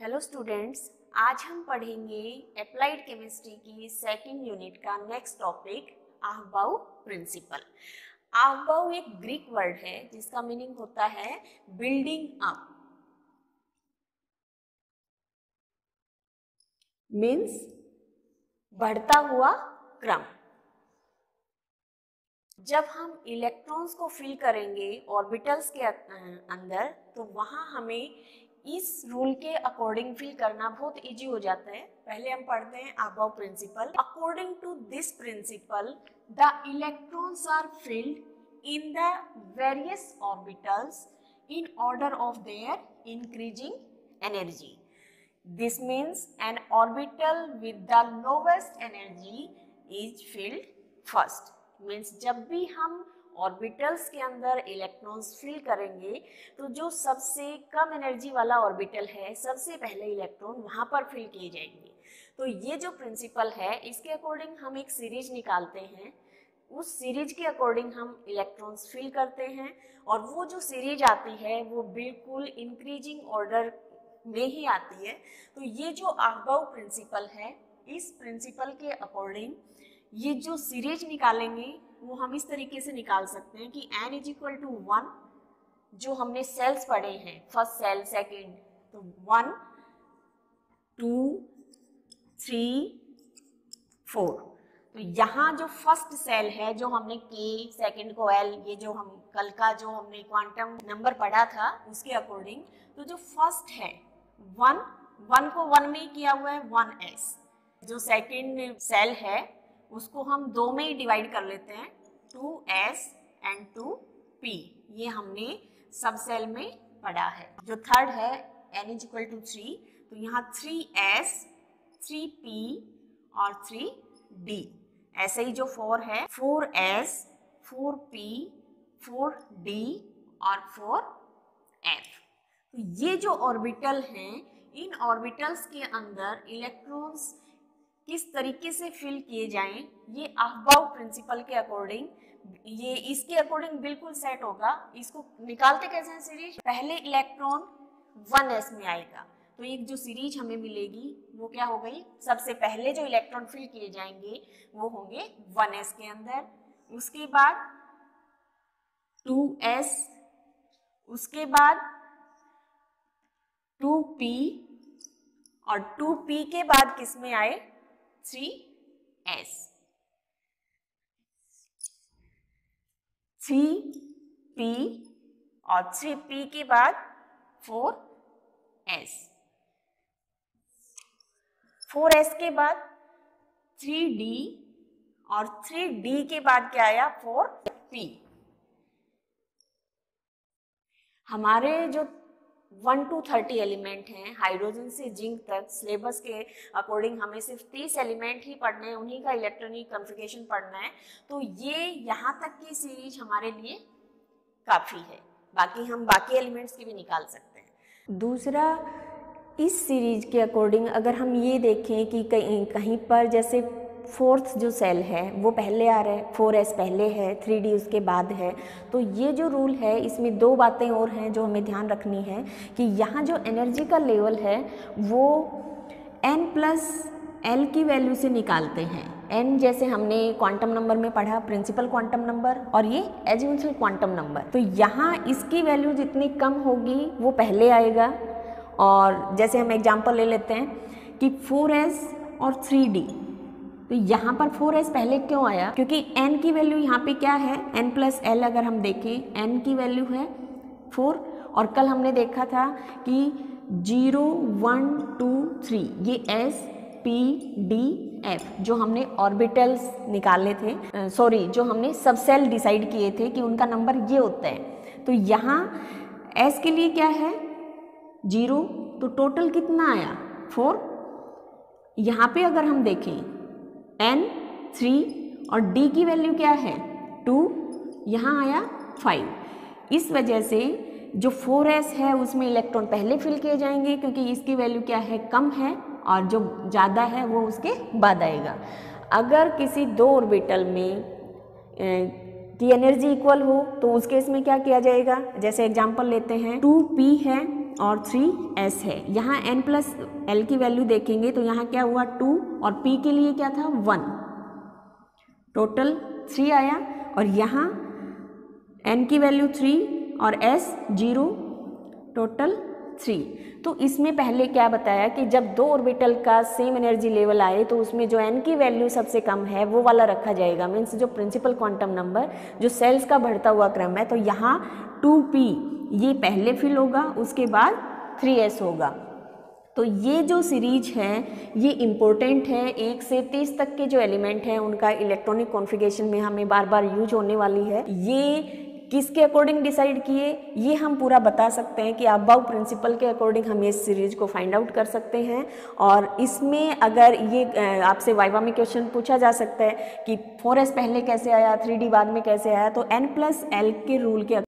Hello students, आज हम पढ़ेंगे अप्लाइड केमिस्ट्री की सेकंड यूनिट का नेक्स्ट टॉपिक आहबाउ प्रिंसिपल। आहबाउ एक ग्रीक वर्ड है जिसका मीनिंग होता है बिल्डिंग अप, मीन्स बढ़ता हुआ क्रम। जब हम इलेक्ट्रॉन्स को फिल करेंगे ऑर्बिटल्स के अंदर तो वहां हमें इस रूल के अकॉर्डिंग फिल करना बहुत इजी हो जाता है। पहले हम पढ़ते हैं Aufbau principle. According to this principle the electrons are filled in the various orbitals in order of their increasing energy. This means an orbital with the lowest energy is filled first. Means जब भी हम orbitals के अंदर electrons fill करेंगे तो जो सबसे कम energy वाला ऑर्बिटल है सबसे पहले इलेक्ट्रॉन वहां पर फिल किए जाएंगे। तो ये जो प्रिंसिपल है इसके अकॉर्डिंग हम एक सीरीज निकालते हैं, उस सीरीज के अकॉर्डिंग हम इलेक्ट्रॉन्स फिल करते हैं और वो जो सीरीज आती है वो बिल्कुल इंक्रीजिंग ऑर्डर में ही आती है। तो ये जो आहबाउ प्रिंसिपल है, इस प्रिंसिपल के अकॉर्डिंग ये जो सीरीज निकालेंगे वो हम इस तरीके से निकाल सकते हैं कि n इज इक्वल टू 1, जो हमने सेल्स पढ़े हैं फर्स्ट सेल सेकेंड, तो 1 2 3 4। तो यहाँ जो फर्स्ट सेल है जो हमने K, सेकेंड को L, ये जो हम कल का जो हमने क्वांटम नंबर पढ़ा था उसके अकॉर्डिंग, तो जो फर्स्ट है 1 को 1 में किया हुआ है 1s। जो सेकेंड सेल है उसको हम 2 में ही डिवाइड कर लेते हैं 2s एंड 2p, ये हमने सब सेल में पढ़ा है। जो थर्ड है n इज इक्वल टू 3, तो यहाँ 3s 3p और 3d। ऐसे ही जो 4 है 4s 4p 4d और 4f। तो ये जो ऑर्बिटल हैं, इन ऑर्बिटल्स के अंदर इलेक्ट्रॉन्स किस तरीके से फिल किए जाएं, ये आहबाउ प्रिंसिपल के अकॉर्डिंग, ये इसके अकॉर्डिंग बिल्कुल सेट होगा। इसको निकालते कैसे हैं सीरीज? पहले इलेक्ट्रॉन 1s में आएगा तो एक जो सीरीज हमें मिलेगी वो क्या हो गई, सबसे पहले जो इलेक्ट्रॉन फिल किए जाएंगे वो होंगे 1s के अंदर, उसके बाद 2s, उसके बाद 2p और 2p के बाद किस में आए 3s, 3p और 3p के बाद 4s, 4s के बाद 3d और 3d के बाद क्या आया 4p। हमारे जो 1 to 30 एलिमेंट हैं, हाइड्रोजन से जिंक तक, सिलेबस के अकॉर्डिंग हमें सिर्फ 30 एलिमेंट ही पढ़ने हैं, उन्हीं का इलेक्ट्रॉनिक कॉन्फ़िगरेशन पढ़ना है। तो ये यहाँ तक की सीरीज हमारे लिए काफ़ी है, बाकी हम बाकी एलिमेंट्स की भी निकाल सकते हैं। दूसरा, इस सीरीज के अकॉर्डिंग अगर हम ये देखें कि कहीं पर जैसे फोर्थ जो सेल है वो पहले आ रहा है, 4s पहले है, 3d उसके बाद है, तो ये जो रूल है इसमें 2 बातें और हैं जो हमें ध्यान रखनी है कि यहाँ जो एनर्जी का लेवल है वो n प्लस l की वैल्यू से निकालते हैं। n जैसे हमने क्वांटम नंबर में पढ़ा, प्रिंसिपल क्वांटम नंबर, और ये एजिमुथल क्वांटम नंबर, तो यहाँ इसकी वैल्यू जितनी कम होगी वो पहले आएगा। और जैसे हम एग्जाम्पल ले लेते हैं कि 4s और 3d, तो यहाँ पर 4s पहले क्यों आया, क्योंकि n की वैल्यू यहाँ पे क्या है, n प्लस l अगर हम देखें n की वैल्यू है 4, और कल हमने देखा था कि 0 1 2 3 ये s p d f जो हमने ऑर्बिटल्स निकाले थे, सॉरी जो हमने सब सेल डिसाइड किए थे कि उनका नंबर ये होता है। तो यहाँ s के लिए क्या है 0, तो टोटल कितना आया 4। यहाँ पे अगर हम देखें n 3 और d की वैल्यू क्या है 2, यहाँ आया 5। इस वजह से जो 4s है उसमें इलेक्ट्रॉन पहले फिल किए जाएंगे क्योंकि इसकी वैल्यू क्या है कम है, और जो ज़्यादा है वो उसके बाद आएगा। अगर किसी 2 ऑर्बिटल में की एनर्जी इक्वल हो तो उस केस में क्या किया जाएगा, जैसे एग्जांपल लेते हैं 2p है और 3s है। यहाँ n प्लस l की वैल्यू देखेंगे तो यहाँ क्या हुआ 2 और p के लिए क्या था 1, टोटल 3 आया। और यहाँ n की वैल्यू 3 और s 0, टोटल 3। तो इसमें पहले क्या बताया कि जब दो ऑर्बिटल का सेम एनर्जी लेवल आए तो उसमें जो n की वैल्यू सबसे कम है वो वाला रखा जाएगा, मीन्स जो प्रिंसिपल क्वांटम नंबर जो सेल्स का बढ़ता हुआ क्रम है। तो यहाँ 2p ये पहले फिल होगा, उसके बाद 3s होगा। तो ये जो सीरीज है ये इम्पोर्टेंट है, 1 से 30 तक के जो एलिमेंट हैं उनका इलेक्ट्रॉनिक कॉन्फ़िगरेशन में हमें बार बार यूज होने वाली है। ये किसके अकॉर्डिंग डिसाइड किए ये हम पूरा बता सकते हैं कि अबव प्रिंसिपल के अकॉर्डिंग हम इस सीरीज को फाइंड आउट कर सकते हैं। और इसमें अगर ये आपसे वाइवा में क्वेश्चन पूछा जा सकता है कि 4s पहले कैसे आया, 3d बाद में कैसे आया, तो n+l के रूल के